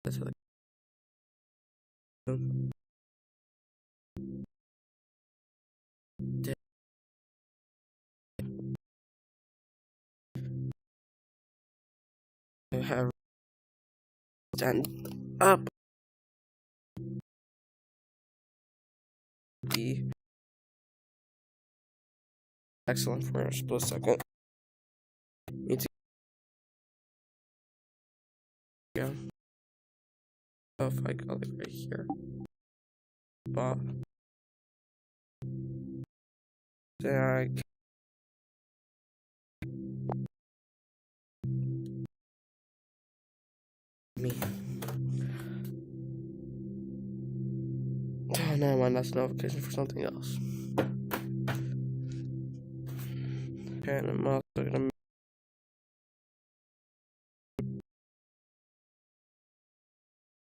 So I have stand up the excellent for a split second. Need to go. If I go like right here, but then I me. Oh, never mind, that's notification for something else. Okay, and I'm also gonna